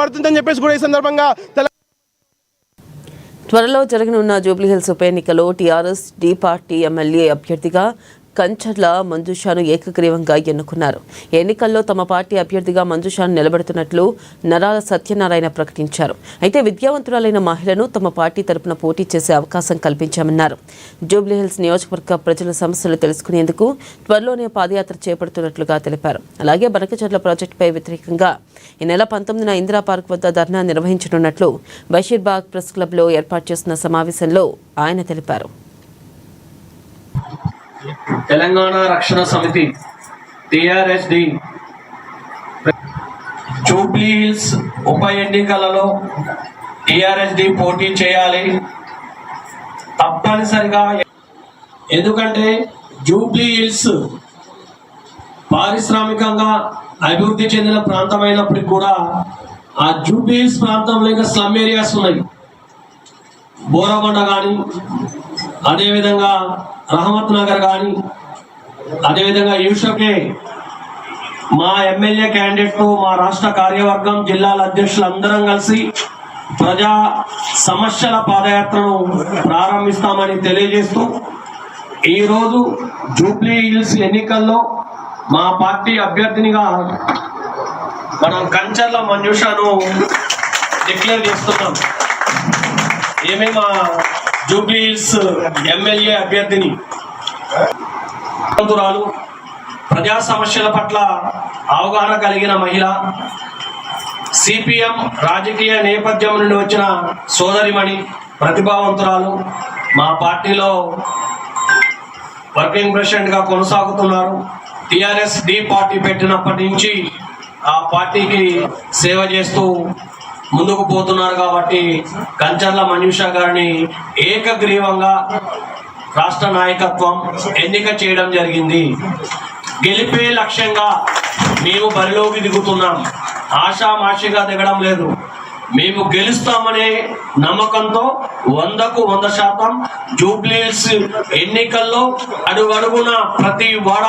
పడుతుందని చెప్పేసి కూడా ఈ సందర్భంగా త్వరలో జరగనున్న జూబ్లీహిల్స్ ఉప ఎన్నికలో టీఆర్ఎస్ డి పార్టీ ఎమ్మెల్యే అభ్యర్థిగా కంచర్ల మంజుషాను ఏకగ్రీవంగా ఎన్నుకున్నారు. ఎన్నికల్లో తమ పార్టీ అభ్యర్థిగా మంజుషాను నిలబెడుతున్నట్లు నరాల సత్యనారాయణ ప్రకటించారు. అయితే విద్యావంతురాలైన మహిళను తమ పార్టీ తరపున పోటీ చేసే అవకాశం కల్పించామన్నారు. జూబ్లీహిల్స్ నియోజకవర్గ ప్రజల సమస్యలు తెలుసుకునేందుకు త్వరలోనే పాదయాత్ర చేపడుతున్నట్లుగా తెలిపారు. అలాగే బనకచర్ల ప్రాజెక్టుపై వ్యతిరేకంగా ఈ నెల 19న ఇందిరా పార్క్ వద్ద ధర్నా నిర్వహించనున్నట్లు బషీర్బాగ్ ప్రెస్ క్లబ్లో ఏర్పాటు చేసిన సమావేశంలో ఆయన తెలిపారు. తెలంగాణ రక్షణ సమితి టిఆర్ఎస్డి జూబ్లీ హిల్స్ ఉప ఎన్నికలలో టిఆర్ఎస్డి పోటీ చేయాలి తప్పనిసరిగా. ఎందుకంటే జూబ్లీ హిల్స్ పారిశ్రామికంగా అభివృద్ధి చెందిన ప్రాంతమైనప్పటికీ కూడా ఆ జూబ్లీ హిల్స్ ప్రాంతంలో ఇంకా స్లమ్ ఏరియాస్ ఉన్నాయి. బోరగొండ కానీ, అదేవిధంగా రహమత్ నగర్ కానీ, అదేవిధంగా యూషకే మా ఎమ్మెల్యే క్యాండిడేట్ మా రాష్ట్ర కార్యవర్గం జిల్లాల అధ్యక్షులు అందరం కలిసి ప్రజా సమస్యల పాదయాత్రను ప్రారంభిస్తామని తెలియజేస్తూ ఈరోజు జూబ్లీ హిల్స్ ఎన్నికల్లో మా పార్టీ అభ్యర్థినిగా మనం కంచర్ల మంజుషాను డిక్లేర్ చేస్తున్నాం. మా జూబ్లీ హిల్స్ ఎమ్మెల్యే అభ్యర్థిని ప్రజా సమస్యల పట్ల అవగాహన కలిగిన మహిళ, సిపిఎం రాజకీయ నేపథ్యం నుండి వచ్చిన సోదరిమణి, ప్రతిభావంతురాలు, మా పార్టీలో వర్కింగ్ ప్రెసిడెంట్గా కొనసాగుతున్నారు. టిఆర్ఎస్ డి పార్టీ పెట్టినప్పటి నుంచి ఆ పార్టీకి సేవ చేస్తూ ముందుకు పోతున్నారు. కాబట్టి కంచర్ల మంజుషా గారిని ఏకగ్రీవంగా రాష్ట్ర నాయకత్వం ఎన్నిక చేయడం జరిగింది. గెలిపే లక్ష్యంగా మేము బరిలోకి దిగుతున్నాం. ఆషామాషిగా దిగడం లేదు. మేము గెలుస్తామనే నమ్మకంతో 100% జూబ్లీ హిల్స్ ఎన్నికల్లో అడుగడుగున ప్రతి వాడ